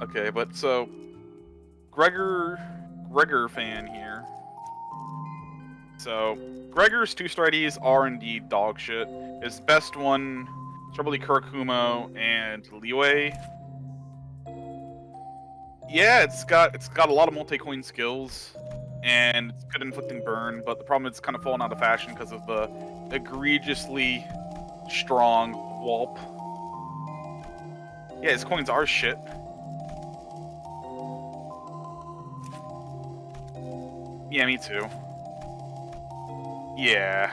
Okay, but so Gregor fan here. So Gregor's 2-star IDs are indeed dog shit. His best one is probably Kurakumo and Liyue. Yeah, it's got a lot of multi-coin skills, and it's good inflicting burn, but the problem is it's kind of fallen out of fashion because of the egregiously strong walp. Yeah, his coins are shit. Yeah, me too. Yeah.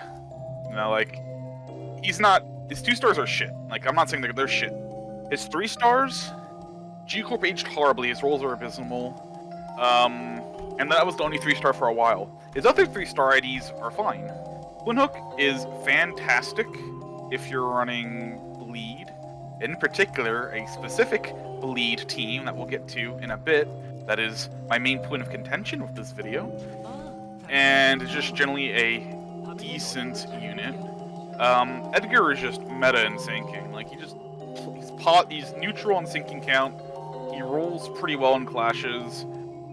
No, like, he's not... His 2-stars are shit. Like, I'm not saying they're shit. His 3-stars... G-Corp aged horribly, his rolls are abysmal. And that was the only 3-star for a while. His other 3-star IDs are fine. Twinhook is fantastic if you're running Bleed. In particular, a specific Bleed team that we'll get to in a bit. That is my main point of contention with this video. And it's just generally a decent unit. Edgar is just meta in sinking. Like, he's neutral on sinking count. He rolls pretty well in clashes,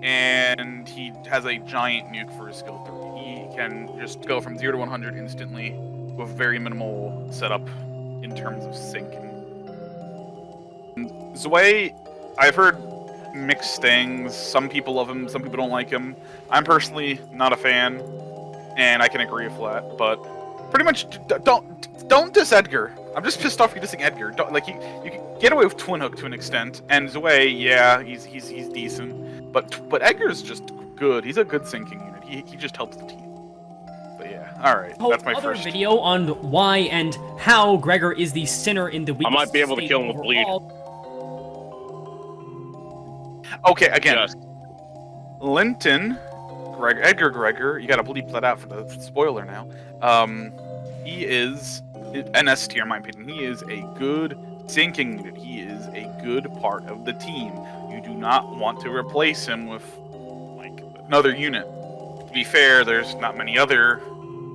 and he has a giant nuke for his skill 3. He can just go from 0 to 100 instantly with very minimal setup in terms of sinking. Zwei, I've heard mixed things. Some people love him, some people don't like him. I'm personally not a fan, and I can agree with that. But pretty much, don't diss Edgar. I'm just pissed off for dissing Edgar. You can get away with Twinhook to an extent, and Zwei, yeah, he's decent, but Edgar's just good. He's a good sinking unit. He just helps the team. But yeah, all right, that's my other first video on why and how Gregor is the sinner in the weakest. I might be able to kill him with bleed. Okay, again, Linton, Gregor, you gotta bleep that out for the spoiler now. He is an S tier, in my opinion. He is a good sinking unit. He is a good part of the team. You do not want to replace him with, like, another unit. To be fair, there's not many other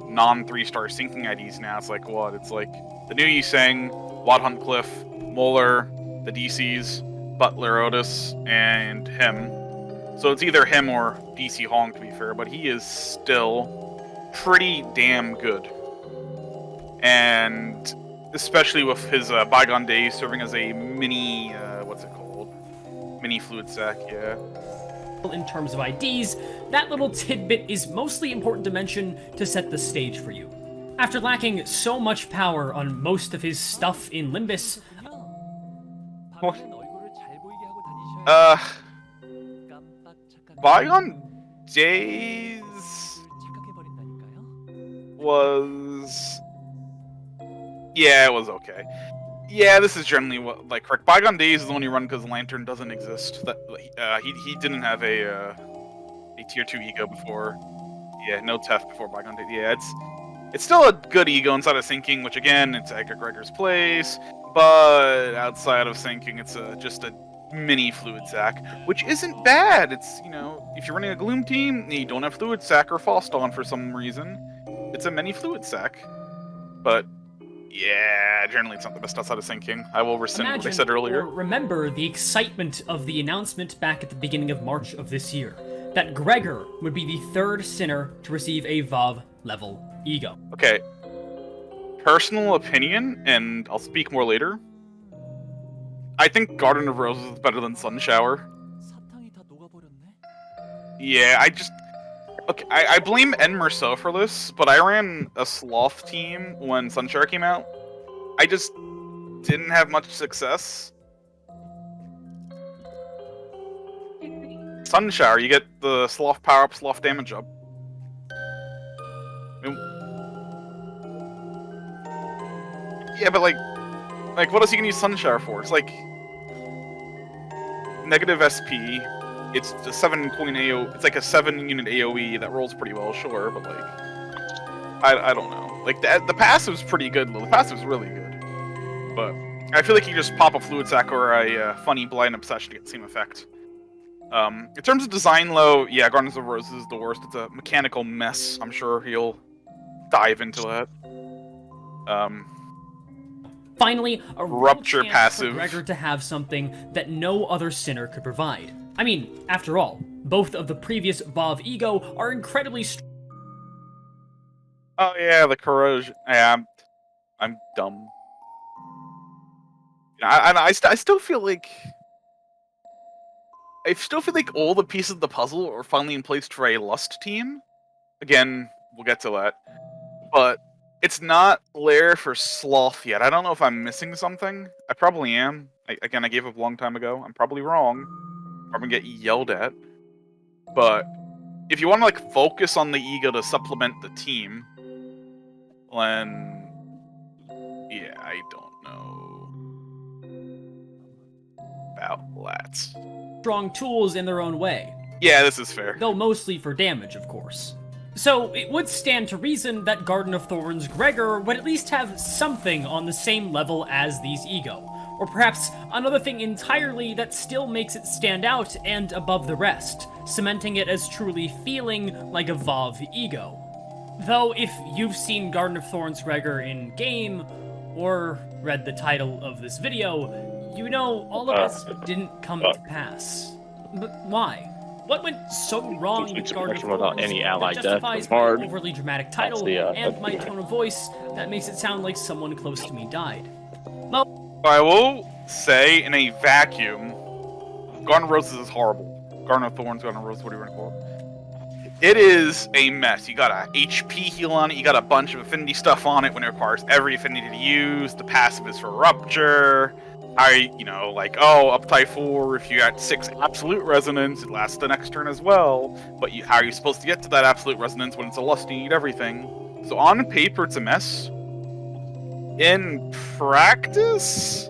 non-3-star sinking IDs now. It's like, what? It's like the new Yiseng, Wad Huntcliffe, Moeller, the DCs, Butler Otis, and him. So it's either him or DC Hong, to be fair, but he is still pretty damn good. And especially with his bygone days serving as a mini, what's it called? Mini fluid sac, yeah. In terms of IDs, that little tidbit is mostly important to mention to set the stage for you. After lacking so much power on most of his stuff in Limbus... What? Bygone Days was... Yeah, it was okay. Yeah, this is generally what, like, correct. Bygone Days is only run because Lantern doesn't exist. That he didn't have a tier 2 ego before. Yeah, no Tef before Bygone Days. Yeah, it's still a good ego inside of sinking, which again, it's Edgar Gregor's place. But outside of sinking, it's just a mini fluid sac, which isn't bad. It's, you know, if you're running a Gloom team, you don't have fluid sac or Foston for some reason. It's a mini fluid sac, but. Yeah, generally it's not the best outside of sinking. I will rescind what I said earlier. Remember the excitement of the announcement back at the beginning of March of this year, that Gregor would be the 3rd sinner to receive a VoV level ego. Okay. Personal opinion, and I'll speak more later. I think Garden of Roses is better than Sun Shower. Yeah, Okay, I blame Enmerso for this, but I ran a Sloth team when Sunshower came out. I just didn't have much success. Sunshower, you get the Sloth power up, Sloth damage up. Yeah, but like what else you can use Sunshower for? It's like negative SP. It's a 7-coin AoE. It's like a 7-unit AoE that rolls pretty well, sure, but like, I don't know. Like the passive's pretty good. The passive's really good, but I feel like you just pop a fluid sac or a funny blind obsession to get the same effect. In terms of design, low, yeah, Gardens of Roses is the worst. It's a mechanical mess. I'm sure he'll dive into that. Finally, a real Rupture chance passive. for Gregor to have something that no other sinner could provide. I mean, after all, both of the previous Vav Ego are incredibly strong. Oh yeah, the corrosion. Yeah, I'm dumb. I still feel like all the pieces of the puzzle are finally in place for a Lust team. Again, we'll get to that. But it's not there for Sloth yet. I don't know if I'm missing something. I probably am. Again, I gave up a long time ago. I'm probably wrong. I'm gonna get yelled at. But if you want to like focus on the ego to supplement the team, then yeah, I don't know about that. Strong tools in their own way. Yeah, this is fair. Though mostly for damage, of course. So, it would stand to reason that Garden of Thorns Gregor would at least have something on the same level as these ego. Or perhaps another thing entirely that still makes it stand out and above the rest, cementing it as truly feeling like a Vav ego. Though, if you've seen Garden of Thorns Gregor in game, or read the title of this video, you know all of this didn't come to pass. But why? What went so wrong with Garden of Thorns any that ally death justifies was my hard. overly dramatic title and my tone of voice that makes it sound like someone close to me died? Well, I will say, in a vacuum, Garden of Roses is horrible. Garden of Thorns, Garden of Roses, what do you want to call it? It is a mess. You got a HP heal on it, you got a bunch of affinity stuff on it when it requires every affinity to use, the passive is for Rupture, up Type 4, if you got 6 Absolute Resonance, it lasts the next turn as well, but how are you supposed to get to that Absolute Resonance when it's a Lust, you need everything? So on paper, it's a mess. In practice,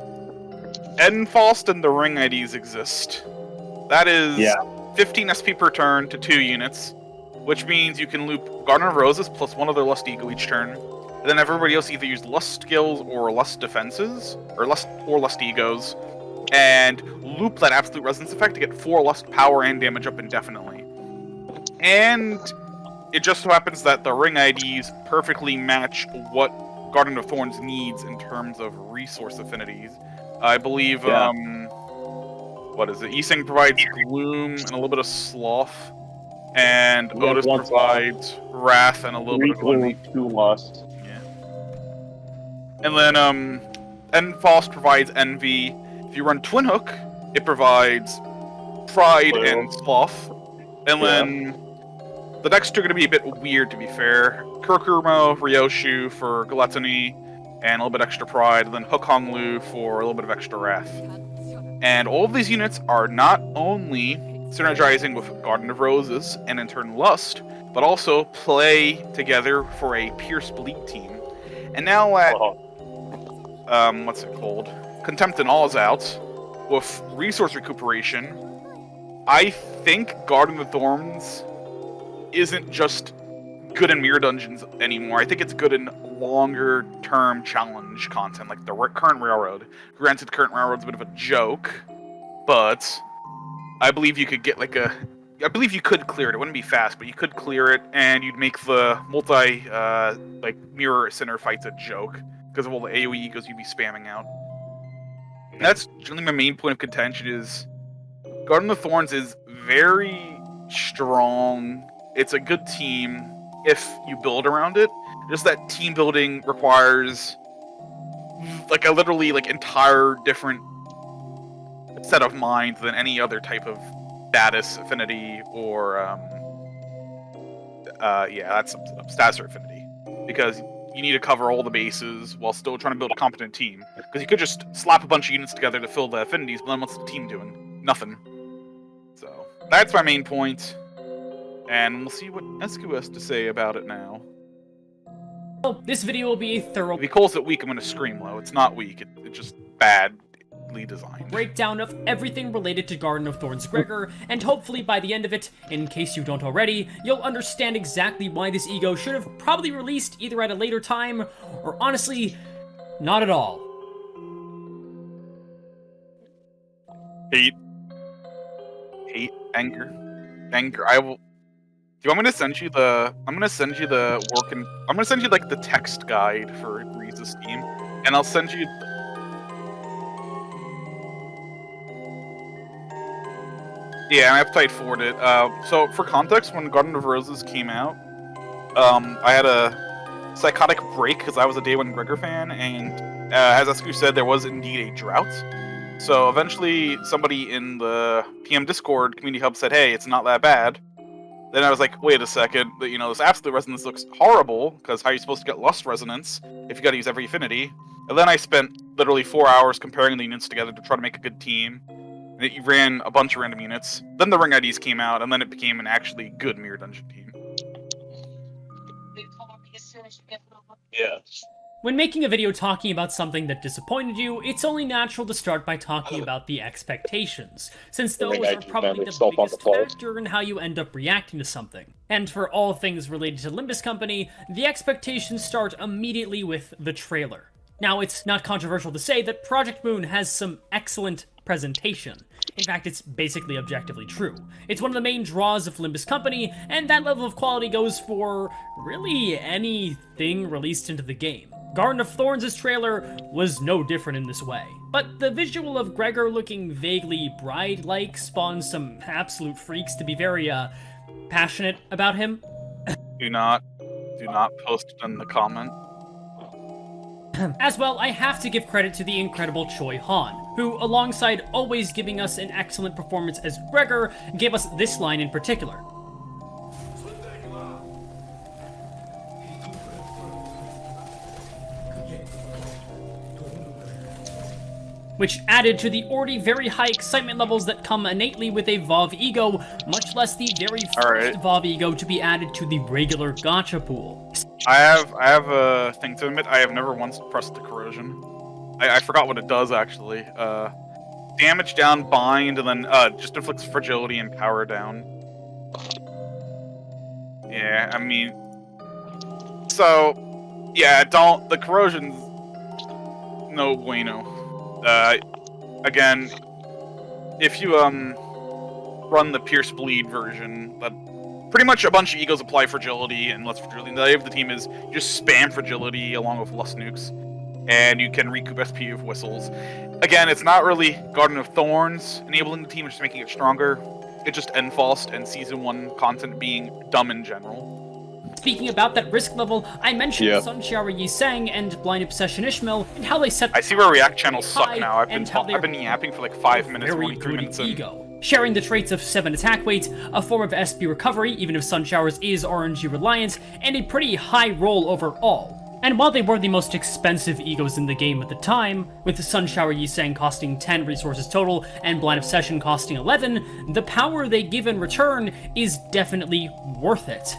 Enfaust and the Ring IDs exist. That is 15 SP per turn to 2 units, which means you can loop Garden of Roses plus one other Lust Ego each turn. And then everybody else either use Lust skills or Lust defenses, or Lust Egos, and loop that Absolute Resonance effect to get 4 Lust power and damage up indefinitely. And it just so happens that the Ring IDs perfectly match what Garden of Thorns needs in terms of resource affinities. I believe, what is it? Ising provides Gloom and a little bit of Sloth, and Otis provides Wrath and a little bit of Gloom, 2 Lust. Yeah. And then, Enfaust provides Envy. If you run Twin Hook, it provides Pride and Sloth. And then the next two are going to be a bit weird, to be fair. Kurkumo, Ryoshu for Gluttony, and a little bit extra Pride, and then Hook Honglu for a little bit of extra Wrath. And all of these units are not only synergizing with Garden of Roses, and in turn Lust, but also play together for a Pierce Bleed team. And now at, what's it called? Contempt and All is out, with Resource Recuperation, I think Garden of Thorns isn't just good in Mirror Dungeons anymore. I think it's good in longer-term challenge content, like the current Railroad. Granted, current Railroad's a bit of a joke, but I believe you could get I believe you could clear it. It wouldn't be fast, but you could clear it, and you'd make the mirror center fights a joke because of all the AoE egos you'd be spamming out. And that's generally my main point of contention is Garden of Thorns is very strong. It's a good team if you build around it. Just that team building requires a literally entire different set of minds than any other type of status affinity or that's status or affinity, because you need to cover all the bases while still trying to build a competent team. Because you could just slap a bunch of units together to fill the affinities, but then what's the team doing? Nothing. So that's my main point, and we'll see what esgoo has to say about it now. Well, this video will be a thorough If he calls it weak, I'm gonna scream low. It's not weak. It's just badly designed. breakdown of everything related to Garden of Thorns Gregor, and hopefully by the end of it, in case you don't already, you'll understand exactly why this ego should have probably released either at a later time, or honestly, not at all. Hate, anger. I will. Do you want me to send you the? I'm gonna send you the the text guide for Breeze's team, and I'll send you Yeah, my appetite for it. So for context, when Garden of Roses came out, I had a psychotic break because I was a Day One Gregor fan, and as esgoo said, there was indeed a drought. So eventually, somebody in the PM Discord community hub said, "Hey, it's not that bad." Then I was like, "Wait a second, this absolute resonance looks horrible because how are you supposed to get lust resonance if you got to use every affinity?" And then I spent literally 4 hours comparing the units together to try to make a good team. And it ran a bunch of random units. Then the ring IDs came out, and then it became an actually good Mirror Dungeon team. Yeah. When making a video talking about something that disappointed you, it's only natural to start by talking about the expectations, since those are probably the biggest factor in how you end up reacting to something. And for all things related to Limbus Company, the expectations start immediately with the trailer. Now, it's not controversial to say that Project Moon has some excellent presentation. In fact, it's basically objectively true. It's one of the main draws of Limbus Company, and that level of quality goes for really anything released into the game. Garden of Thorns' trailer was no different in this way. But the visual of Gregor looking vaguely bride-like spawned some absolute freaks to be very, passionate about him. Do not post it in the comment. As well, I have to give credit to the incredible Choi Han, who, alongside always giving us an excellent performance as Gregor, gave us this line in particular. Which added to the already very high excitement levels that come innately with a VoV ego, much less the very first VoV ego to be added to the regular gacha pool. I have a thing to admit. I have never once pressed the corrosion. I forgot what it does actually. Damage down, bind, and then just inflicts fragility and power down. Yeah, I mean, so yeah, the corrosion's no bueno. Again, if you run the Pierce Bleed version, that pretty much a bunch of egos apply fragility and less fragility. And the idea of the team is just spam fragility along with lust nukes, and you can recoup SP with whistles. Again, it's not really Garden of Thorns enabling the team, it's just making it stronger. It's just Enfost and Season 1 content being dumb in general. Speaking about that risk level, I mentioned Sunshower Yiseng and Blind Obsession Ishmael and how they set. I see where react channels suck now. I've been yapping for like 5 minutes, only 3 minutes in. Ego. Sharing the traits of 7 attack weight, a form of SP recovery, even if Sunshower's is RNG reliant, and a pretty high roll overall. And while they were the most expensive egos in the game at the time, with Sunshower Yiseng costing 10 resources total and Blind Obsession costing 11, the power they give in return is definitely worth it.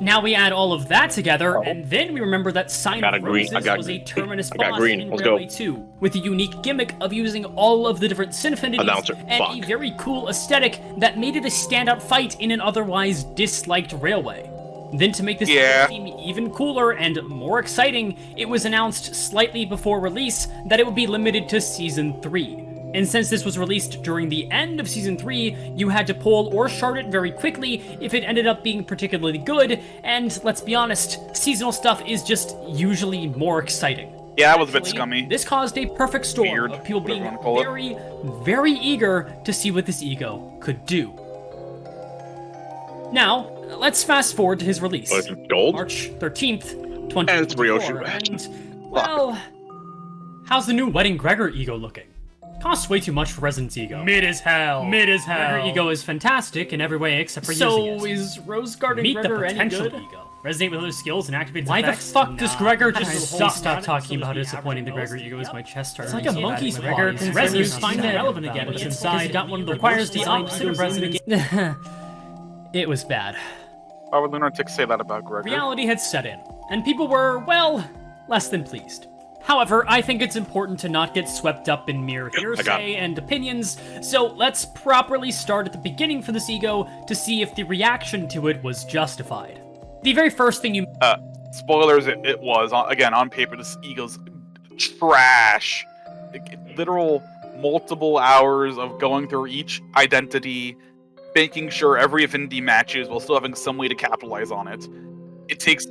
Now we add all of that together, and then we remember that Sign of Roses was a Terminus boss in Railway 2, with the unique gimmick of using all of the different sin affinities and a very cool aesthetic that made it a standout fight in an otherwise disliked Railway. Then to make this seem even cooler and more exciting, it was announced slightly before release that it would be limited to Season 3. And since this was released during the end of Season 3, you had to pull or shard it very quickly if it ended up being particularly good, and let's be honest, seasonal stuff is just usually more exciting. Yeah, that was a bit scummy. This caused a perfect storm of people being very, very eager to see what this ego could do. Now, let's fast forward to his release. March 13th, 2024, and, well, how's the new Wedding Gregor ego looking? Costs way too much for Resonance ego. Mid as hell. Gregor ego is fantastic in every way except for using it. So is Rose Garden Gregor any good? Ego. Resonate with other skills and activates Why effects? the fuck does Gregor just stop talking about how disappointing the Gregor ego is? My chest started. It's like a monkey's paw. Gregor Resonance find that relevant again. It's inside. Got one of the requires the opposite of Resonance. It was bad. Why would Lunatic say that about Gregor? Reality had set in, and people were, well, less than pleased. However, I think it's important to not get swept up in mere hearsay and opinions, so let's properly start at the beginning for this ego to see if the reaction to it was justified. The very first thing you... spoilers, it was. Again, on paper, this ego's trash. Literal multiple hours of going through each identity, making sure every affinity matches while still having some way to capitalize on it. It takes...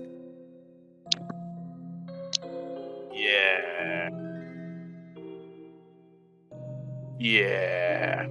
Yeah.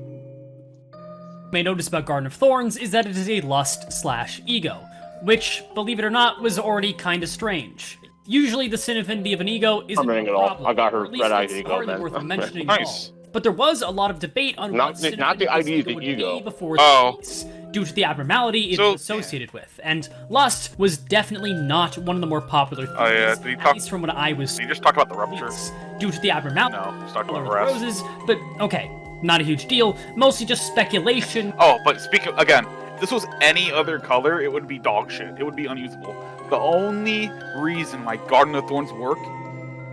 may notice about Garden of Thorns is that it is a lust/ego, which, believe it or not, was already kinda strange. Usually the sin affinity of an ego isn't I'm a it all. problem, I got her or at least red-eyed it's ego, hardly man. worth mentioning Nice. at all. But there was a lot of debate on Not what the- sin not the affinity ID, this the would ego. be before Oh. the release, due to the abnormality it So- is associated with, and lust was definitely not one of the more popular theories, Oh, yeah, did he at talk- least from what I was So you just talk about the rupture? due to the abnormality. No, just talk Or about the rest. roses, but okay, not a huge deal, mostly just speculation. Oh, but speaking again, if this was any other color, it would be dog shit. It would be unusable. The only reason why Garden of Thorns work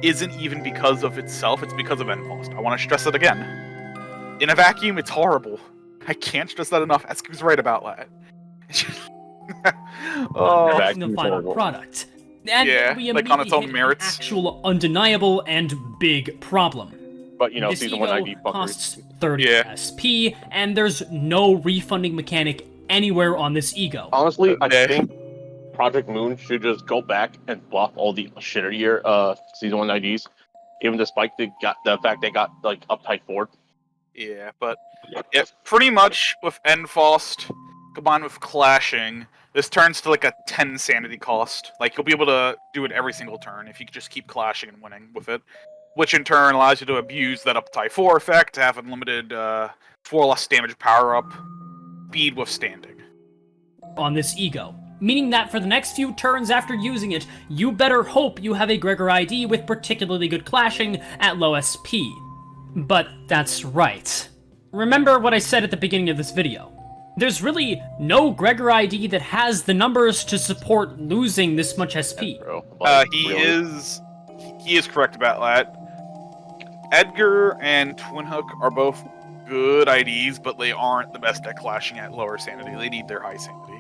isn't even because of itself, it's because of Enfost. I want to stress it again. In a vacuum, it's horrible. I can't stress that enough. esgoo's right about that. Oh, Vacuum's Matching the final horrible. product. And Yeah, we like on its own immediately hit an merits. actual undeniable and big problem. But you know, This season 1 ID ego fuckers. costs 30 Yeah. SP, and there's no refunding mechanic anywhere on this ego. Honestly, I Okay. think Project Moon should just go back and buff all the shittier season 1 IDs, even despite the fact they got like uptight 4. yeah, but pretty much with Enfost combined with clashing, this turns to like a 10 sanity cost. Like you'll be able to do it every single turn if you just keep clashing and winning with it, which in turn allows you to abuse that uptight 4 effect, to have unlimited 4 less damage power up, speed withstanding. On this ego. Meaning that for the next few turns after using it, you better hope you have a Gregor ID with particularly good clashing at low SP. But that's right. Remember what I said at the beginning of this video. There's really no Gregor ID that has the numbers to support losing this much SP. Bro. He Really? is correct about that. Edgar and Twinhook are both good IDs, but they aren't the best at clashing at lower sanity. They need their high sanity.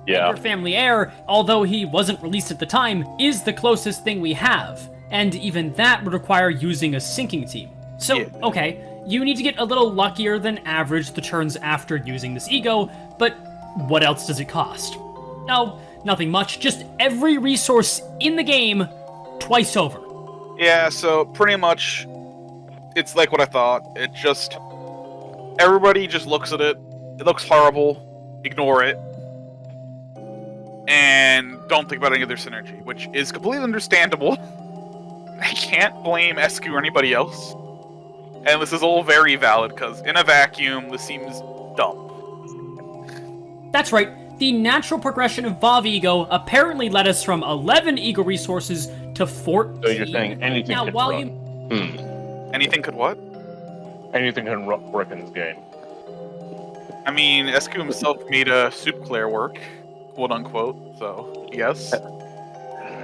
Yeah. Your family heir, although he wasn't released at the time, is the closest thing we have, and even that would require using a sinking team. So, Yeah. okay, you need to get a little luckier than average the turns after using this ego, but what else does it cost? No, nothing much, just every resource in the game twice over. Yeah, so pretty much, it's like what I thought. It just, everybody just looks at it. It looks horrible. Ignore it. And don't think about any of their synergy, which is completely understandable. I can't blame esgoo or anybody else. And this is all very valid, because in a vacuum, this seems dumb. That's right, the natural progression of VoV ego apparently led us from 11 ego resources to 14. So you're saying anything Now, can while run. you Anything could what? Anything can work in this game. I mean, esgoo himself made a soup Claire work, quote unquote, so yes.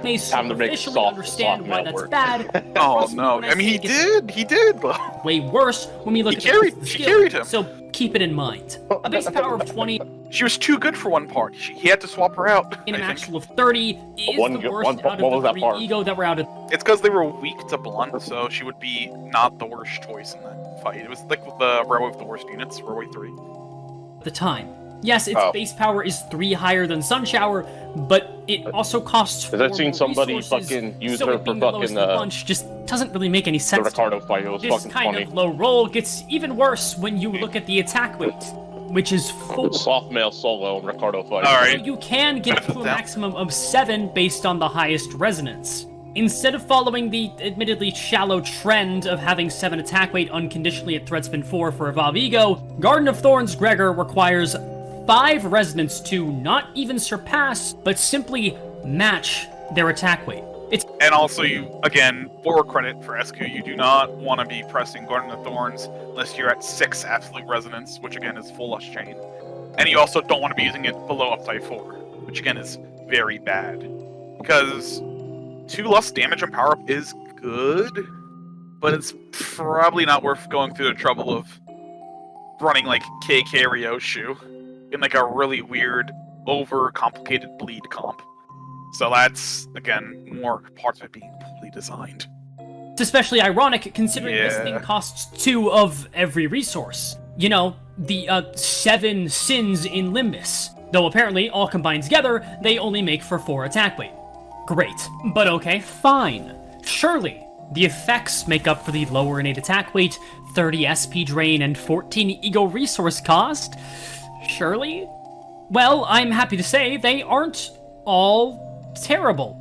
may Time to make superficially soft understand why milk that's work. bad. Oh Trust me no, when I mean say it gets he did though. way worse when we look He at carried- the she skill, carried him. So keep it in mind. A base power of 20 She was too good for one part. He had to swap her out. in an I think. actual of 30 is One the good- worst one- out what was of the that 3 part? ego that were out of It's because they were weak to blunt, so she would be not the worst choice in that fight. It was like the railway with the worst units, railway 3. the time. Yes, its Oh. base power is 3 higher than Sunshower, but it also costs 4 I've seen more somebody resources, fucking use so her it for being the lowest fucking, of the bunch just doesn't really make any The sense. Ricardo fight, it was This fucking kind funny. of low roll gets even worse when you look at the attack weight, which is 4. Soft male solo and Ricardo fight. All So right. you can get up to a Down. maximum of 7 based on the highest resonance. Instead of following the admittedly shallow trend of having 7 attack weight unconditionally at threat spin 4 for a VoV ego, Garden of Thorns Gregor requires 5 resonance to not even surpass, but simply match their attack weight. It's And also, you again, for credit for esgoo, you do not want to be pressing Garden of Thorns unless you're at 6 absolute resonance, which again is full lush chain. And you also don't want to be using it below uptype 4, which again is very bad. Because 2 less damage and power up is good, but it's probably not worth going through the trouble of running like KK Ryoshu in like a really weird, over-complicated bleed comp. So that's, again, more parts of it being poorly designed. especially ironic considering this Yeah. thing costs 2 of every resource. You know, the 7 sins in Limbus. Though apparently, all combined together, they only make for 4 attack weight. Great. But okay, fine. Surely, the effects make up for the lower innate attack weight 30 SP drain, and 14 ego resource cost. Surely? Well, I'm happy to say they aren't all terrible.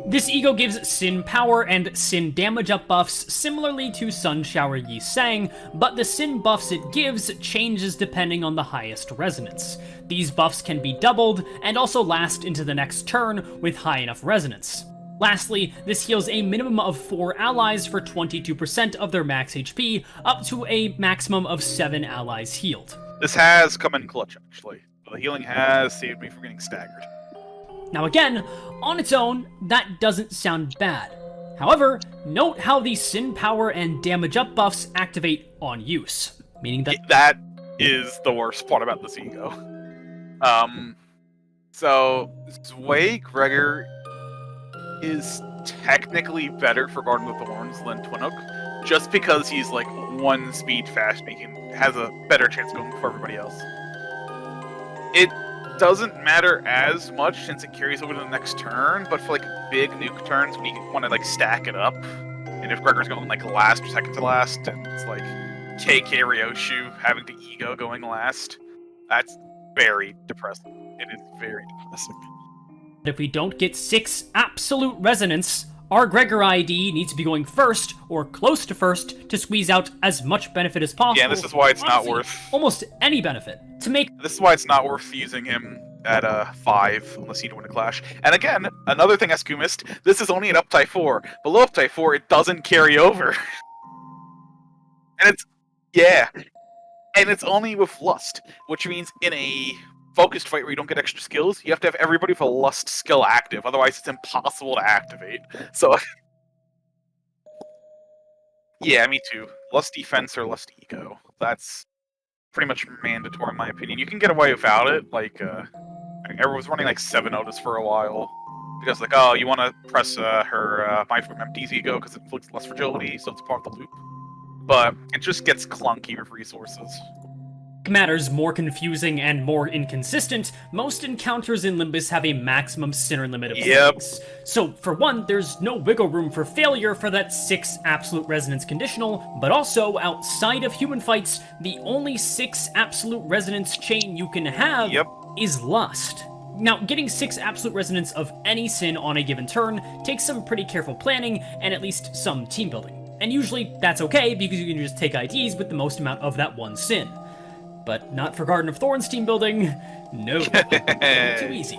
This ego gives Sin power and Sin damage up buffs similarly to Sun Shower Yi Sang, but the Sin buffs it gives changes depending on the highest resonance. These buffs can be doubled and also last into the next turn with high enough resonance. Lastly, this heals a minimum of 4 allies for 22% of their max HP, up to a maximum of 7 allies healed. This has come in clutch, actually. The healing has saved me from getting staggered. Now again, on its own, that doesn't sound bad. However, note how the Sin power and damage up buffs activate on use, meaning that That is the worst part about this ego. So Zwei Gregor is technically better for Garden of Thorns than Twinook, just because he's like 1 speed fast, making has a better chance going for everybody else. It doesn't matter as much since it carries over to the next turn, but for like big nuke turns when you want to like stack it up, and if Gregor's going like last or second to last, and it's like KK Ryoshu having the ego going last, that's very depressing. It is very depressing. if we don't get 6 absolute resonance, our Gregor ID needs to be going first, or close to first, to squeeze out as much benefit as possible. Yeah, this is why it's not Honestly, worth. almost any benefit. To make This is why it's not worth using him at 5 unless you win a clash. And again, another thing esgoo missed. This is only an uptie 4. Below uptie 4, it doesn't carry over. And it's only with lust, which means in a focused fight where you don't get extra skills, you have to have everybody with a lust skill active. Otherwise, it's impossible to activate. So, yeah, me too. Lust defense or lust ego. That's pretty much mandatory in my opinion. You can get away without it. Like, everyone was running like 7 Otis for a while. Because, like, oh, you want to press her My from Empty's ego because it inflicts less fragility, so it's part of the loop. But it just gets clunky with resources. matters more confusing and more inconsistent, most encounters in Limbus have a maximum sinner limit of 6. So, for one, there's no wiggle room for failure for that 6 absolute resonance conditional, but also, outside of human fights, the only 6 absolute resonance chain you can have is Lust. Now, getting 6 absolute resonance of any sin on a given turn takes some pretty careful planning and at least some team building. And usually that's okay because you can just take IDs with the most amount of that one sin. But not for Garden of Thorns team building. No. Too easy.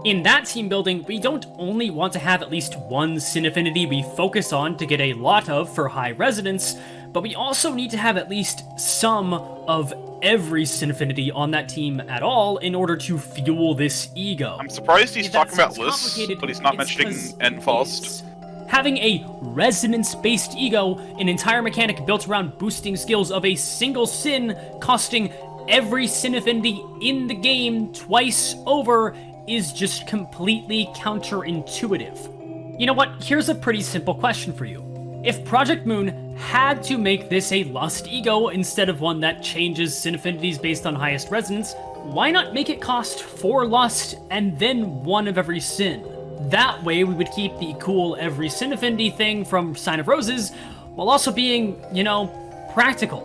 In that team building, we don't only want to have at least one sin affinity we focus on to get a lot of for high resonance, but we also need to have at least some of every sin affinity on that team at all in order to fuel this ego. I'm surprised he's If that talking about sounds lists, complicated, but he's not it's mentioning 'cause Enfaust. it's- Having a resonance-based ego, an entire mechanic built around boosting skills of a single sin, costing every sin affinity in the game twice over, is just completely counterintuitive. You know what? Here's a pretty simple question for you. If Project Moon had to make this a Lust ego instead of one that changes sin affinities based on highest resonance, why not make it cost 4 Lust and then 1 of every sin? That way we would keep the cool every sin affinity thing from Sign of Roses, while also being, you know, practical.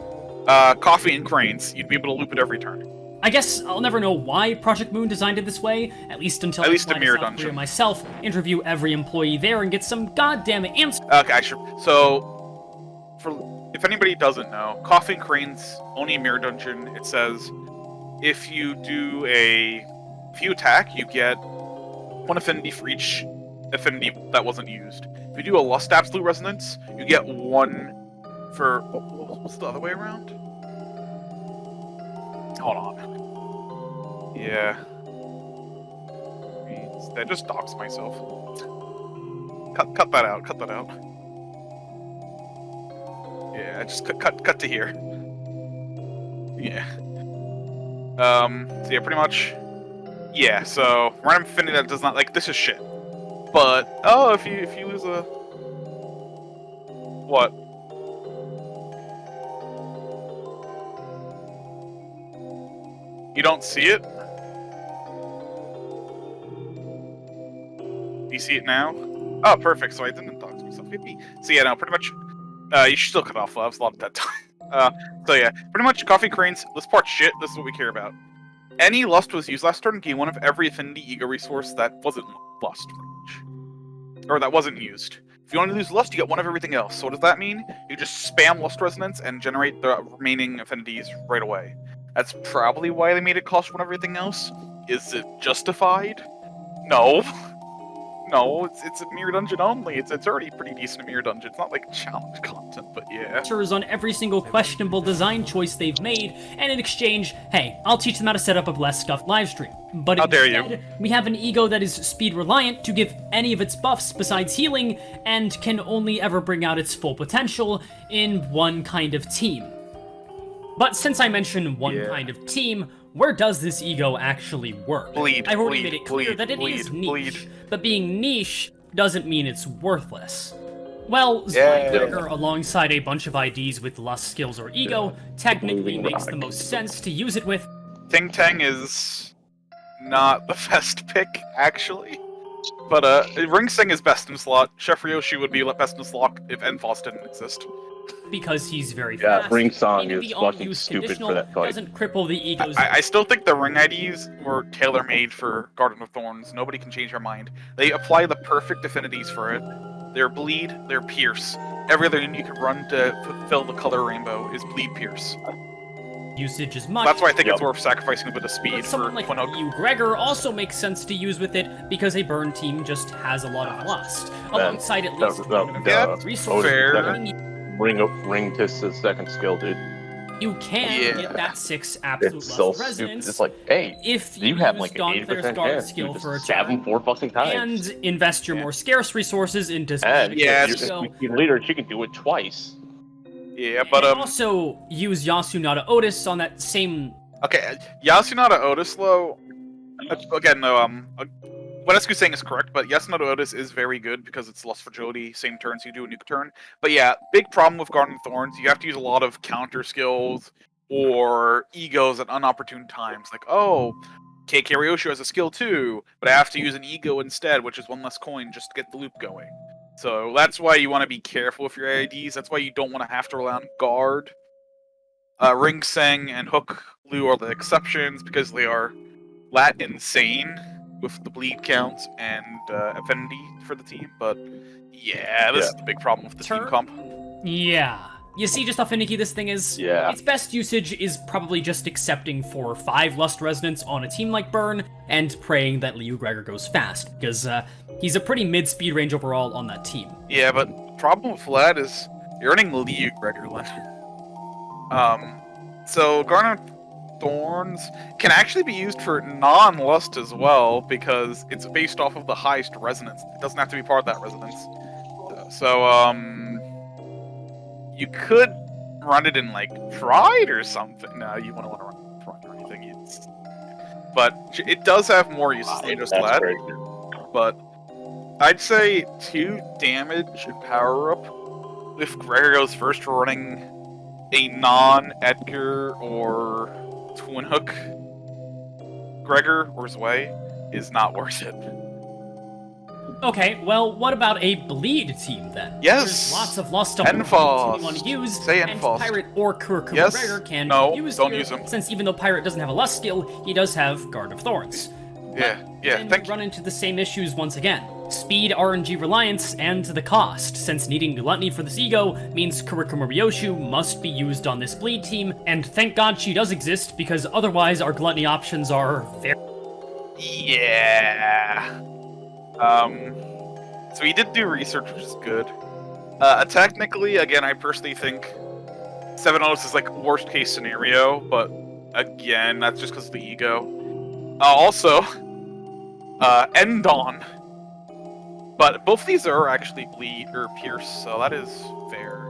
Coffee and cranes. You'd be able to loop it every turn. I guess I'll never know why Project Moon designed it this way, at least until I a fly to mirror South dungeon. Korea myself, interview every employee there, and get some goddamn answer. Okay, sure. So, if anybody doesn't know, Coffee and Crane's only a mirror dungeon. It says if you attack, you get 1 affinity for each affinity that wasn't used. If you do a Lust Absolute Resonance, you get 1 for... What's the other way around? Hold on. Yeah. I just doxed myself. Cut that out. Cut that out. Yeah, just cut to here. Yeah. So yeah, pretty much. Yeah. So random affinity that does not like this is shit. But oh, if you lose a what? You don't see it? You see it now? Oh, perfect. So I didn't dox myself. Yippee. So yeah, no, pretty much. You should still cut off. That was a lot of dead time. So yeah, pretty much Coffee Cranes, this part's shit, this is what we care about. Any Lust was used last turn, gain one of every affinity ego resource that wasn't Lust for each. Or that wasn't used. If you want to lose Lust, you get one of everything else. So what does that mean? You just spam Lust Resonance and generate the remaining affinities right away. That's probably why they made it cost one of everything else. Is it justified? No. No, it's a mirror dungeon only. It's already pretty decent mirror dungeon. It's not like challenge content, but yeah. Answers on every single questionable design choice they've made, and in exchange, hey, I'll teach them how to set up a less scuffed livestream. But How dare you. instead, we have an ego that is speed reliant to give any of its buffs besides healing, and can only ever bring out its full potential in one kind of team. But since I mentioned one kind of team, where does this ego actually work? Bleed, I've already bleed, made it clear bleed, that it bleed, is niche, bleed. but being niche doesn't mean it's worthless. Well, Yeah. Gregor, alongside a bunch of IDs with lust, skills, or ego, technically makes the most sense to use it with. Ting Tang is not the best pick, actually. But Ring Sing is best in slot. Chef Ryoshi would be best in slot if Enfos didn't exist. Because he's very Yeah, fast. Ring Song and is the fucking on-use stupid conditional for that fight. Doesn't cripple the ego's. I still think the ring IDs were tailor-made for Garden of Thorns. Nobody can change their mind. They apply the perfect affinities for it. They're Bleed, they're Pierce. Every other unit you can run to fulfill the color rainbow is Bleed Pierce. usage as much. That's why I think Yep. it's worth sacrificing a bit of speed But for someone like Quinook. you, Gregor, also makes sense to use with it because a burn team just has a lot of lust. Alongside at least resource. fair. Ring to the second skill, dude. You can Yeah. get that 6 absolute It's so lust stupid. resonance It's like, hey, if you have like use an Dawnfare's 80% guard chance. skill You for a just stab him turn, 4 fucking times. and invest your more scarce resources into And speed. Yeah, your leader, she can do it twice. Yeah, but and also use Yasunada Otis on that same. okay, Yasunada Otis though. Again, though, what esgoo's saying is correct, but Yasunada Otis is very good because it's Lust Fragility, same turn, so you do a nuke turn. But yeah, big problem with Garden of Thorns, you have to use a lot of counter skills or egos at unopportune times. Like, oh, KK Ryoshu has a skill too, but I have to use an ego instead, which is one less coin just to get the loop going. So that's why you want to be careful with your IDs. That's why you don't want to have to rely on Guard. Ring Seng and Hook Lu are the exceptions because they are lat insane with the bleed counts and affinity for the team. But yeah, this is the big problem with the team comp. Yeah. You see just how finicky this thing is? Yeah. Its best usage is probably just accepting 4 or 5 Lust Resonance on a team like Burn, and praying that Liu Gregor goes fast, because he's a pretty mid-speed range overall on that team. Yeah, but the problem with that is you're running Liu Gregor. So Garnet Thorns can actually be used for non-Lust as well, because it's based off of the highest resonance. It doesn't have to be part of that resonance. So, you could run it in, like, Pride or something. No, you wouldn't want to run it in Pride or anything. But it does have more uses than just That's that. great. But I'd say 2 damage and power up if Gregor goes first for running a non-Edgar or Twin Hook Gregor or Zwei is not worth it. Okay, well, what about a bleed team then? Yes! There's lots of Lust up Enforced. you want to use, Say and Enforced. Pirate or Kurokuma Yes. Gregor can No, use don't here, use him. since even though Pirate doesn't have a Lust skill, he does have Guard of Thorns. Yeah, Then thank you you. run into the same issues once again. Speed, RNG reliance, and the cost, since needing Gluttony for this ego means Kurokuma Ryoshu must be used on this bleed team, and thank God she does exist, because otherwise our Gluttony options are very... Yeah. So he did do research, which is good. Technically, again, I personally think 7 Otis is like worst case scenario, but again, that's just because of the ego. Also, Endon. But both of these are actually bleed or pierce, so that is fair.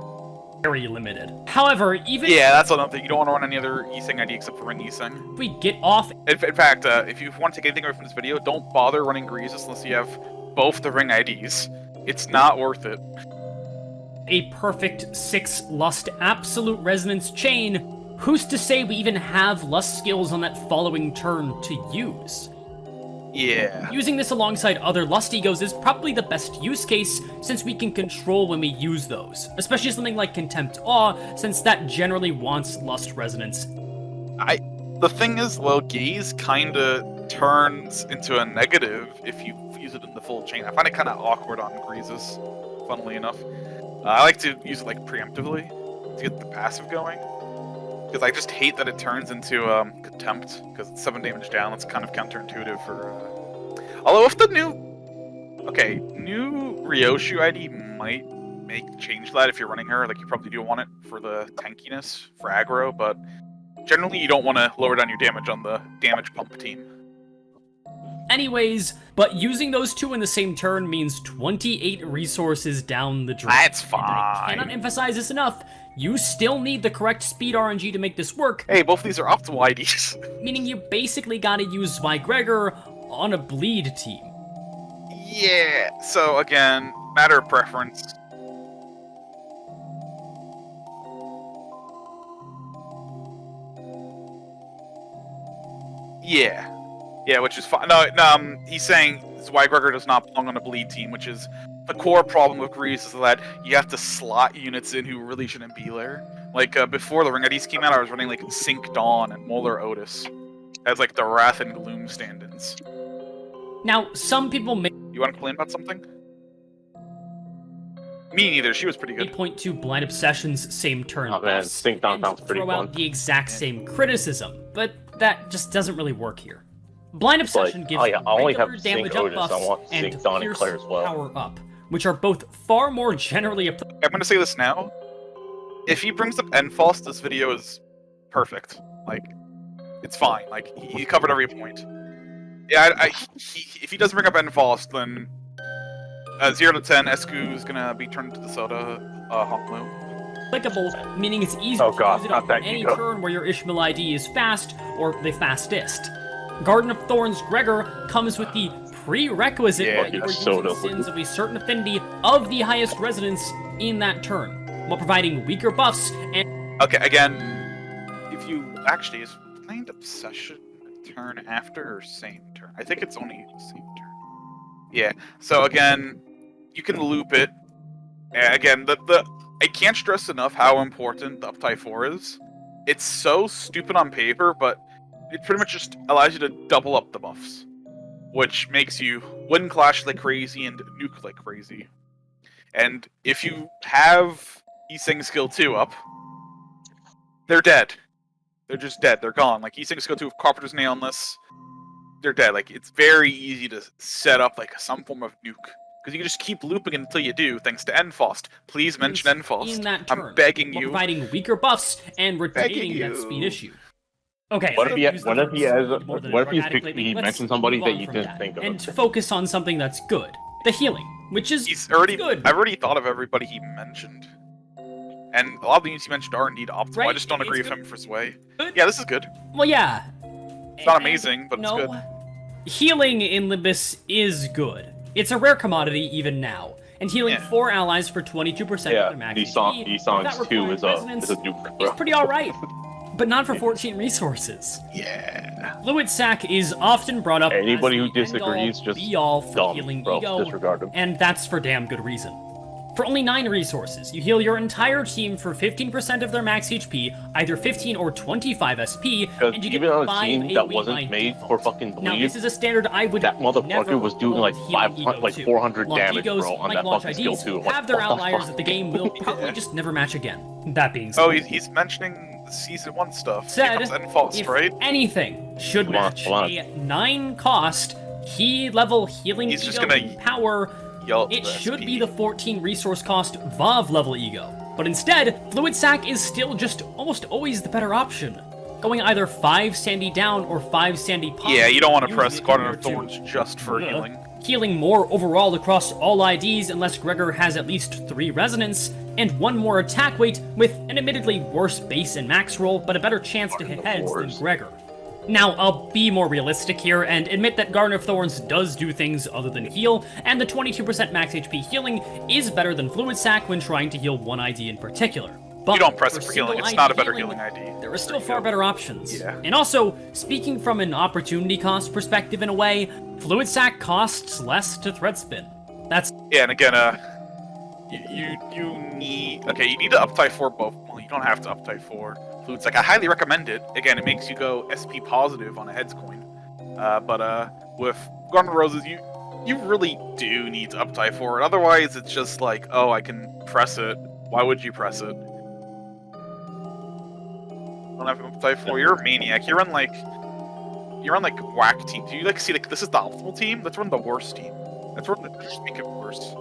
very limited. However, even Yeah, that's another thing. You don't want to run any other Ising ID except for Ring Ising. if we get off In fact, if you want to take anything away from this video, don't bother running Greasus unless you have both the ring IDs. It's not worth it. a perfect 6 Lust Absolute Resonance chain, who's to say we even have Lust skills on that following turn to use? Yeah. Using this alongside other Lust Egos is probably the best use case, since we can control when we use those, especially something like Contempt Awe, since that generally wants Lust Resonance. The thing is, well, Gaze kinda turns into a negative if you use it in the full chain. I find it kinda awkward on Greases, funnily enough. I like to use it like preemptively to get the passive going. Because I just hate that it turns into Contempt, because it's 7 damage down. It's kind of counterintuitive for... Although if the new... Okay, new Ryoshu ID might change that if you're running her. Like, you probably do want it for the tankiness, for aggro, but generally you don't want to lower down your damage on the damage pump team. Anyways, but using those two in the same turn means 28 resources down the drain. That's And I fine. cannot emphasize this enough, you still need the correct speed RNG to make this work, Hey, both of these are optimal IDs. meaning you basically gotta use Gregor on a bleed team. Yeah, so again, matter of preference. Yeah, which is fine. No, he's saying Zweigregor does not belong on a bleed team, which is the core problem with Grease is that you have to slot units in who really shouldn't be there. Like, before the Ring IDs came out, I was running, like, Sync Dawn and Molar Otis as, like, the Wrath and Gloom stand-ins. Now, some people may You want to complain about something? Me neither, she was pretty good. point to Blind Obsession's same turn Oh man, buffs Sync Dawn and sounds pretty throw fun. out the exact same criticism, but that just doesn't really work here. Blind Obsession gives oh yeah, I only regular have damage Sync up Otis, I buffs want and Sync Dawn and Pierce Claire as well. power up, which are both far more generally applicable. I'm gonna say this now. If he brings up Enfost, this video is perfect. Like, it's fine. Like, he covered every point. Yeah, if he doesn't bring up Enfost, then 0 to 10, esgoo is gonna be turned into the Soda Hongmu. Meaning it's easy Oh to god, use it not on that any ego. turn where your Ishmael ID is fast or the fastest. Garden of Thorns Gregor comes with the prerequisite Yeah, that you are Soda using sins of a certain affinity of the highest resonance in that turn, while providing weaker buffs and Okay, again, if you actually is Blind Obsession turn after or same turn? I think it's only same turn. Yeah. So again, you can loop it. Again, I can't stress enough how important the Uptie 4 is. It's so stupid on paper, but it pretty much just allows you to double up the buffs, which makes you Wind Clash like crazy and Nuke like crazy. And if you have Ising skill 2 up, they're dead. They're just dead. They're gone. Like, Ising skill 2 with Carpenter's Nail on this, they're dead. Like, it's very easy to set up like some form of nuke. Because you can just keep looping until you do, thanks to Enfost. Please mention Enfost. in that turn, I'm begging while you. providing weaker buffs and retaining that you. speed issue. Okay, What if he use the verbs what more if than he organically. Let's mentioned somebody move that on you from didn't that think of? and focus on something that's good. The healing, which is He's already good. I've already thought of everybody he mentioned. And a lot of the units he mentioned are indeed optimal. I Right, just don't agree it's with him for Sway. Good. Yeah, this is good. Well, yeah. It's not amazing, but it's good. Healing in Limbus is good. It's a rare commodity even now. And healing Yeah. 4 allies for 22% of Yeah, their max Nissan HP Nissan's without 2 is requiring a resonance nuke, is bro. pretty alright. But not for 14 resources. Yeah. Fluid Sac is often brought up Anybody as who the disagrees, end-all, just be-all for dumb, healing bro. ego, Disregard him. and that's for damn good reason. For only 9 resources, you heal your entire team for 15% of their max HP, either 15 or 25 SP, Because and you get even on a 5 team that AoE wasn't by made default. for fucking Now, bleed, this is a standard I would that motherfucker never was doing roll like with healing ego 400 Launch damage, egos, bro, on like that launch fucking skill IDs, too. Like, have their what the outliers fuck? that the game will probably just never match again. That being said, Oh, he's mentioning the Season 1 stuff. Said, Here comes Enfost, if right? anything should Come on, match come on. a 9 cost key level healing He's ego just gonna and power, Yell at it the should SP. be the 14 resource cost VoV level ego. But instead, Fluid Sac is still just almost always the better option. Going either 5 Sandy down or 5 Sandy pop. Yeah, you don't want to usually press Garden of compared to Thorns just for healing. healing more overall across all IDs unless Gregor has at least 3 resonance, and 1 more attack weight with an admittedly worse base and max roll, but a better chance to hit heads than Gregor. Now, I'll be more realistic here and admit that Garden of Thorns does do things other than heal, and the 22% max HP healing is better than Fluid Sac when trying to heal one ID in particular. But You don't press it for healing. single It's not a ID better healing ID. There are still There you far go. better options. Yeah. And also, speaking from an opportunity cost perspective in a way, Fluid Sac costs less to thread spin. That's Yeah, and again, you need you need to uptie 4 both. Well, you don't have to uptie 4 fluids. Like I highly recommend it. Again, it makes you go SP positive on a heads coin. But with Garden of Roses, you really do need to uptie 4 it. Otherwise, it's just like, oh, I can press it. Why would you press it? Don't have to uptie 4. You're a maniac. You're on like whack team. Do you like see like this is the optimal team? Let's run the worst team. Let's just make it worse.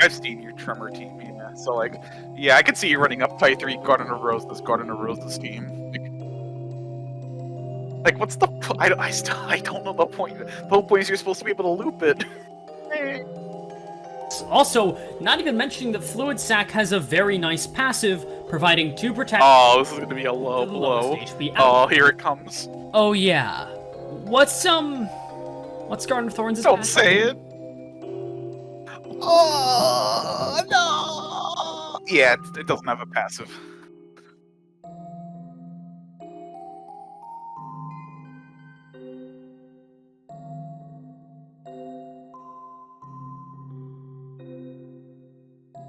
I've seen your Tremor team, yeah. So like, yeah, I could see you running up tie 3 Garden of Roses team. Like what's the? I don't know the point. The whole point is you're supposed to be able to loop it. also not even mentioning that Fluid Sac has a very nice passive, providing 2 protection. Oh, this is gonna be a low to the blow. lowest HP. Oh, here it comes. Oh yeah. What's Garden of Thorns' Don't passive? say it. Oh no! Yeah, it doesn't have a passive.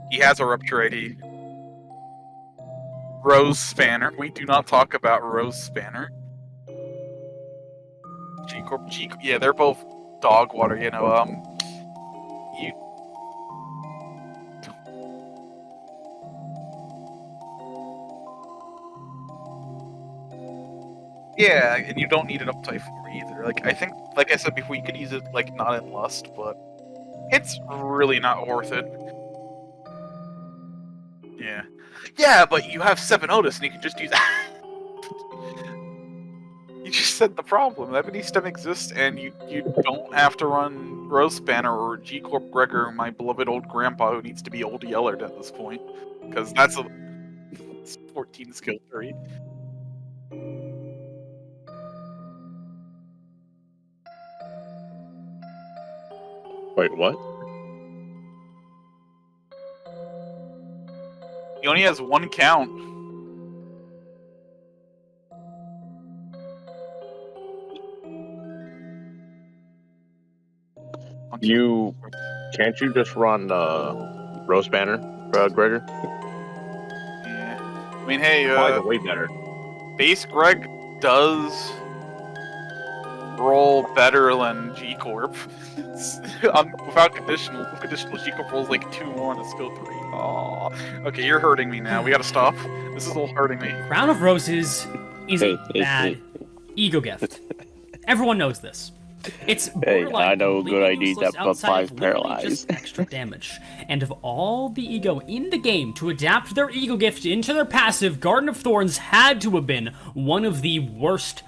He has a Rupture ID. Rose Spanner. We do not talk about Rose Spanner. G-Corp, yeah, they're both dog water, you know, you... Yeah, and you don't need an uptie 4 either. Like, I think, like I said before, you could use it, like, not in Lust, but it's really not worth it. Yeah. Yeah, but you have 7 Otis, and you can just use that. You just said the problem. Ebony Stem exists, and you don't have to run Rose Spanner or G-Corp Gregor, my beloved old grandpa who needs to be old Yellard at this point. Because that's it's 14 skill 3. Wait, what? He only has 1 count. Can't you just run Rose Banner, Gregor? Yeah. I mean, hey, Probably way better. base Greg does roll better than G-Corp. Without conditional. With conditional, G-Corp rolls like 2 more on a skill 3. Aw. Okay, you're hurting me now. We gotta stop. This is all hurting me. Crown of Roses is a bad ego gift. Everyone knows this. It's I know a good completely ID useless that put outside of 5 literally paralyzed. just extra damage. And of all the ego in the game to adapt their ego gift into their passive, Garden of Thorns had to have been one of the worst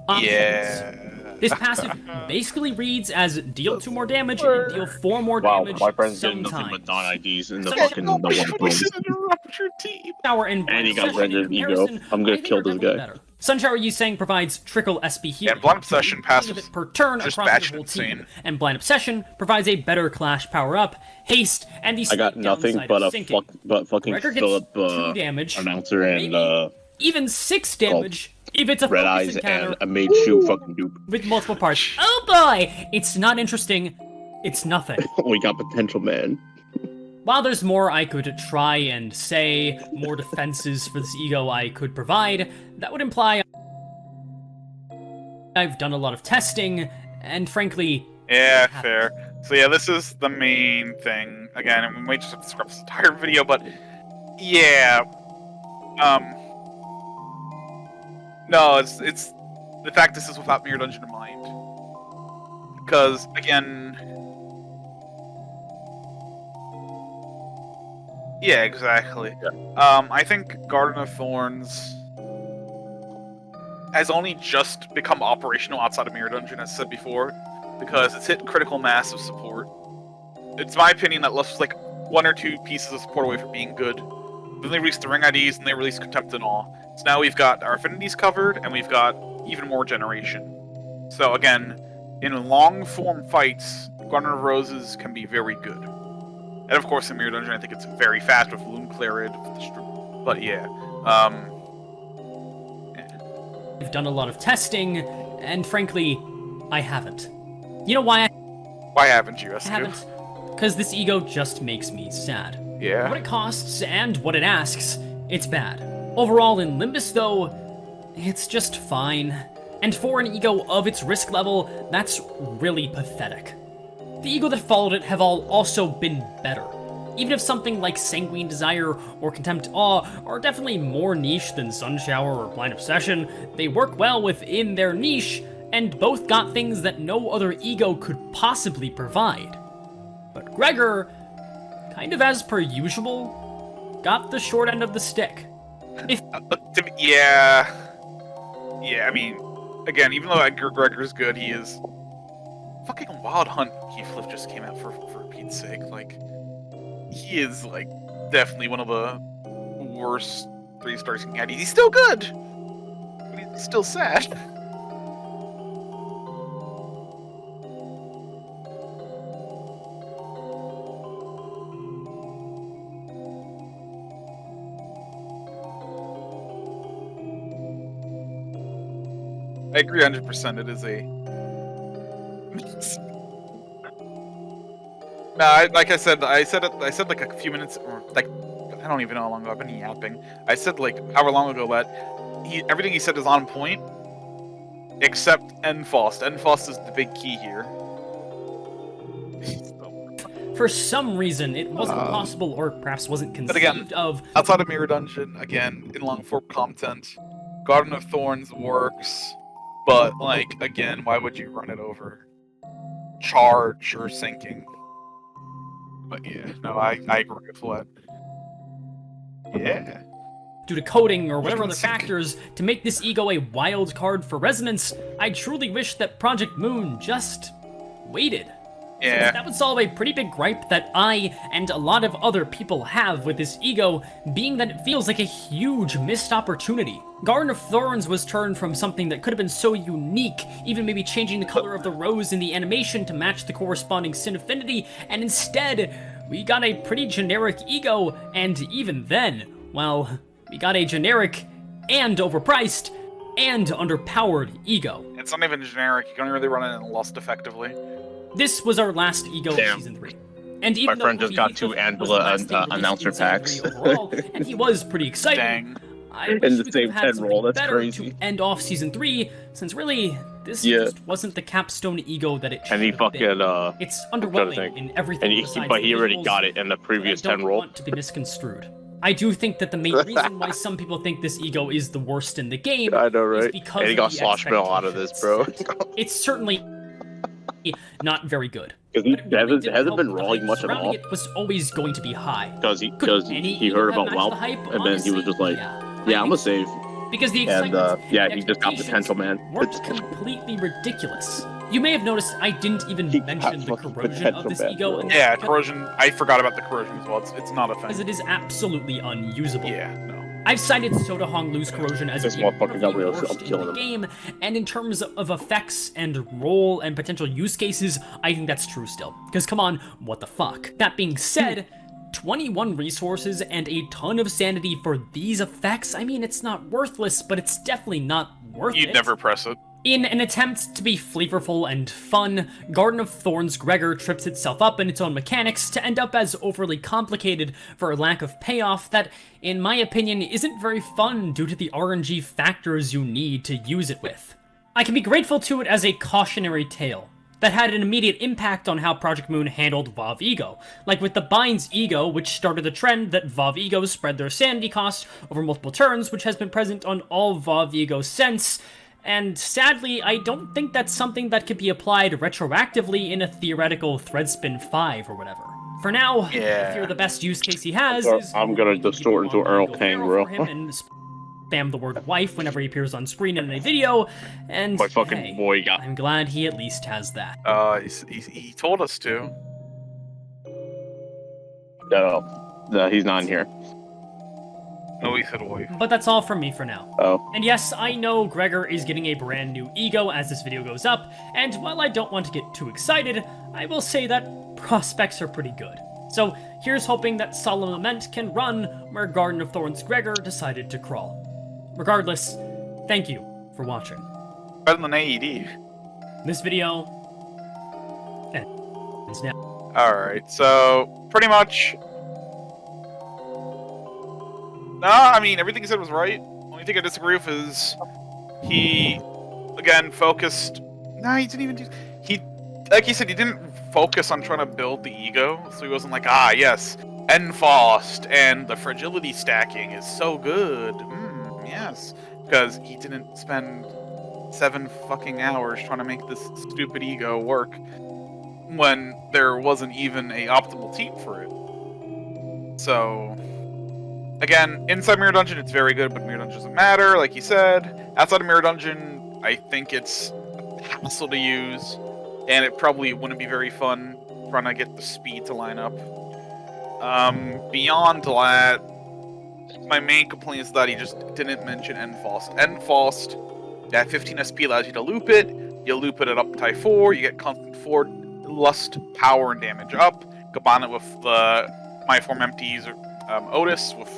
options. Yeah. This passive basically reads as deal 2 more damage and deal 4 more Wow, damage my friend's getting sometimes. nothing but non-IDs in the So fucking no, the one Should interrupt your team. Shower and he got Obsession rendered in ego. comparison, I'm gonna I think kill are this definitely guy. better. Sunshower you saying provides trickle SP healing. Yeah, Blind Obsession Passive passes per turn just across the batshit whole team. insane. And Blind Obsession provides a better Clash power-up, haste, and the I got slight nothing downside but of a sinking. fucking Gregor gets Philip 2 damage, announcer and maybe even 6 damage if it's a red focus eyes encounter and a mage shoe fucking dupe. with multiple parts. Oh boy! It's not interesting. It's nothing. We got potential, man. While there's more I could try and say, more defenses for this ego I could provide, that would imply I've done a lot of testing, and frankly... Yeah, fair. So yeah, this is the main thing. Again, and we might just have to scrub this entire video, but... Yeah. No, it's the fact this is without Mirror Dungeon in mind. Because, again... Yeah, exactly. I think Garden of Thorns has only just become operational outside of Mirror Dungeon, as said before, because it's hit critical mass of support. It's my opinion that left like 1 or 2 pieces of support away from being good. Then they released the Ring IDs, and they released Contempt and all. So now we've got our affinities covered, and we've got even more generation. So again, in long-form fights, Garden of Roses can be very good. And of course, in Mirror Dungeon, I think it's very fast with Loon Clarid, with the But yeah, I've done a lot of testing, and frankly, I haven't. You know why why haven't you, I esgoo? haven't? Because this ego just makes me sad. For Yeah. what it costs and what it asks, it's bad. Overall, in Limbus, though, it's just fine. And for an ego of its risk level, that's really pathetic. The ego that followed it have all also been better. Even if something like Sanguine Desire or Contempt Awe are definitely more niche than Sun Shower or Blind Obsession, they work well within their niche, and both got things that no other ego could possibly provide. But Gregor, kind of as per usual, got the short end of the stick. Yeah. Yeah, I mean, again, even though Gregor's good, he is... Fucking Wild Hunt Heathcliff just came out for Pete's sake. Like, he is, like, definitely one of the worst 3-stars you can get. He's still good! But he's still sad. I agree 100%. It is a... No, like I said like a few minutes, or like, I don't even know how long ago I've been yapping. I said like however long ago that everything he said is on point, except Enfost. Enfost is the big key here. For some reason, it wasn't possible, or perhaps wasn't But again, conceived of. outside of Mirror Dungeon, again, in long form content, Garden of Thorns works, but like again, why would you run it over charge or sinking? But yeah, no, I agree with what. Yeah. Due to coding or whatever other Sink. factors to make this ego a wild card for resonance, I truly wish that Project Moon just waited. Yeah. Since that would solve a pretty big gripe that I and a lot of other people have with this ego, being that it feels like a huge missed opportunity. Garden of Thorns was turned from something that could have been so unique, even maybe changing the color of the rose in the animation to match the corresponding sin affinity, and instead, we got a pretty generic ego, and even then, well, we got a generic and overpriced and underpowered ego. It's not even generic. You can only really run it in Lust effectively. This was our last ego of Damn. Season 3. And even My though friend just got two Heathcliff was Angela the last thing released announcer in Season packs. 3 overall, and he was pretty excited. Dang. I In wish the we same could have 10 had something roll, that's better crazy. to end off Season 3, since really, this Yeah. just wasn't the capstone ego that it should And he have been. fucking It's trying to underwhelming think. in everything and he, besides but the he already visuals, got it in the but previous I 10 don't roll. want to be misconstrued. I do think that the main reason why some people think this ego is the worst in the game I know, is right? because And he of got the slosh mill out of this, bro. expectations. It's certainly not very good. Because he But it really hasn't, didn't hasn't help been that the rolling hype much at surrounding all. It was always going to be high. Because Could any he ego heard have about matched Walp, the hype? and then he was just like, Honestly, yeah, I'm gonna save. Because the And excitement, yeah, the he just got potential, man. weren't completely ridiculous. You may have noticed I didn't even He got mention the fucking corrosion of potential, this man, ego, bro. and Yeah, that's corrosion. I forgot about the corrosion as well. It's not a because thing. it is absolutely unusable. Yeah, no. I've cited Soda Hong Lu's corrosion as This being one motherfucker of got the real, worst I'm in killing the him. game, and in terms of effects and role and potential use cases, I think that's true still. Because come on, what the fuck? That being said, 21 resources and a ton of sanity for these effects, I mean, it's not worthless, but it's definitely not worth it. You'd never press it. In an attempt to be flavorful and fun, Garden of Thorns Gregor trips itself up in its own mechanics to end up as overly complicated for a lack of payoff that, in my opinion, isn't very fun due to the RNG factors you need to use it with. I can be grateful to it as a cautionary tale that had an immediate impact on how Project Moon handled VoV Ego, like with the Binds Ego, which started a trend that VoV Egos spread their sanity cost over multiple turns, which has been present on all VoV Egos since. And sadly, I don't think that's something that could be applied retroactively in a theoretical Threadspin 5 or whatever. For now, Yeah. I fear the best use case he has So is... I'm gonna distort into Earl Kang, bro. for him and spam the word wife whenever he appears on screen in a video, and My fucking hey, boy got. I'm glad he at least has that. He told us to. No, he's not in here. No, he said wife. But that's all from me for now. Oh. And yes, I know Gregor is getting a brand new ego as this video goes up, and while I don't want to get too excited, I will say that prospects are pretty good. So here's hoping that Solemn Lament can run where Garden of Thorns Gregor decided to crawl. Regardless, thank you for watching. Better than AED. This video ends now. Alright, so pretty much. Nah, I mean, everything he said was right. Only thing I disagree with is he, again, focused. Nah, he didn't even do. He, like he said, he didn't focus on trying to build the ego, so he wasn't like, ah, yes, Enforced and the fragility stacking is so good. Yes, because he didn't spend 7 fucking hours trying to make this stupid ego work when there wasn't even a optimal team for it. So, again, inside Mirror Dungeon it's very good, but Mirror Dungeon doesn't matter, like he said. Outside of Mirror Dungeon, I think it's a hassle to use, and it probably wouldn't be very fun trying to get the speed to line up. Beyond that, my main complaint is that he just didn't mention Enforced. Enforced, at 15 SP allows you to loop it. You loop it at up to 4, you get constant 4 lust, power, and damage up. Combine it with the My Form Empties Otis with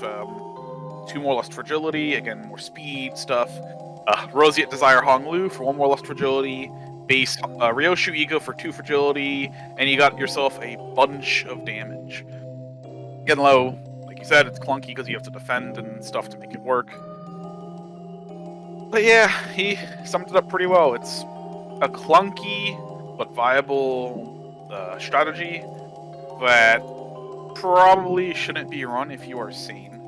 2 more lust fragility, again more speed stuff. Roseate Desire Hong Lu for 1 more lust fragility. Base Ryoshu Ego for 2 fragility, and you got yourself a bunch of damage. Getting low, like you said, it's clunky because you have to defend and stuff to make it work. But yeah, he summed it up pretty well. It's a clunky but viable strategy that probably shouldn't be run if you are sane.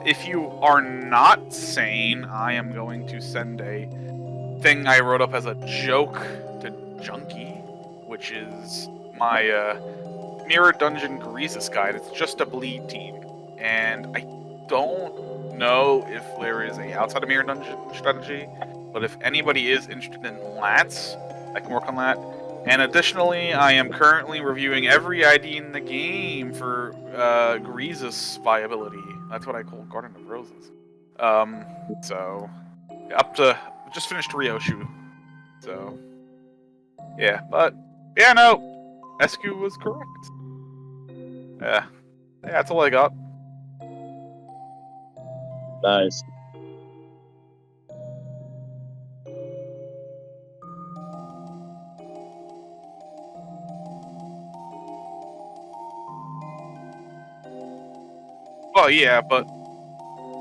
If you are not sane, I am going to send a thing I wrote up as a joke to Junkie, which is my Mirror Dungeon Greasus guide. It's just a bleed team, and I don't know if there is a outside of Mirror Dungeon strategy, but if anybody is interested in lats, I can work on that. And additionally, I am currently reviewing every ID in the game for Greasus viability. That's what I call Garden of Roses. So up to just finished Ryoshu. So yeah, but yeah, no, esgoo was correct. Yeah, that's all I got. Nice. Well, yeah, but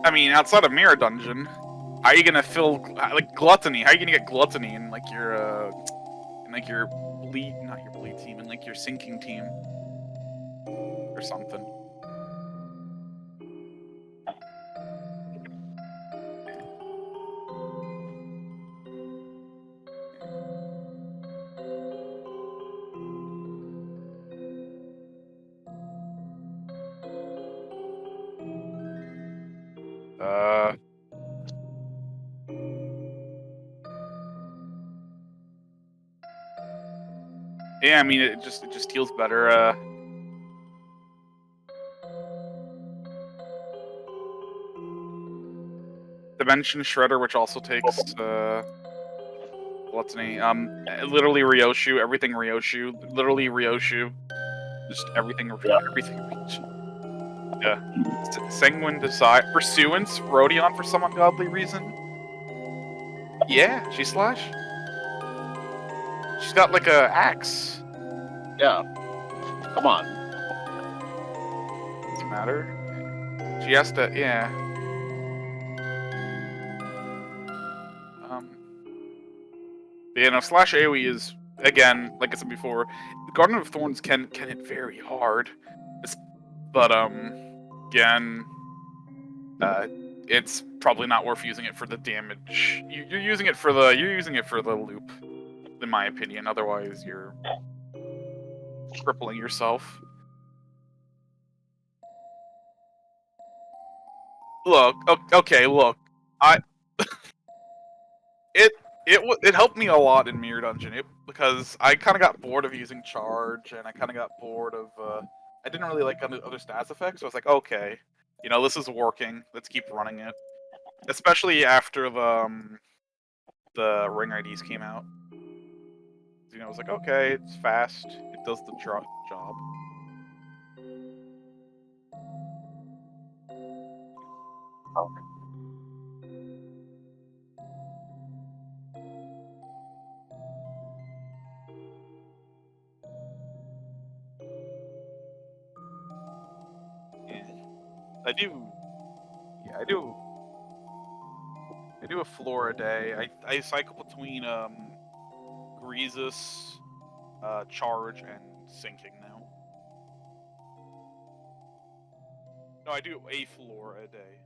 I mean, outside of Mirror Dungeon, how are you gonna fill like gluttony? How are you gonna get gluttony in like your bleed, not your bleed team, in like your sinking team or something? Yeah, I mean, it just heals better. Dimension Shredder, which also takes gluttony. Literally Ryoshu, everything Ryoshu, literally Ryoshu, just everything Ryoshu. Yeah. Sanguine Desire, Pursuance, Rodion for some ungodly reason. Yeah, she slash. She's got like a axe. Yeah. Come on. Doesn't matter. She has to, yeah. Yeah, no, slash AoE is, again, like I said before, the Garden of Thorns can hit very hard. But, again, it's probably not worth using it for the damage. You're using it for the loop, in my opinion. Otherwise, you're crippling yourself. Look, okay, look, it helped me a lot in Mirror Dungeon because I kind of got bored of using charge, and I kind of got bored of I didn't really like other stats effects. So I was like, okay, you know, this is working. Let's keep running it, especially after the ring IDs came out. You know, I was like, okay, it's fast. It does the job. I do. Yeah, I do. I do a floor a day. I cycle between Greasus, Charge, and Sinking now. No, I do a floor a day.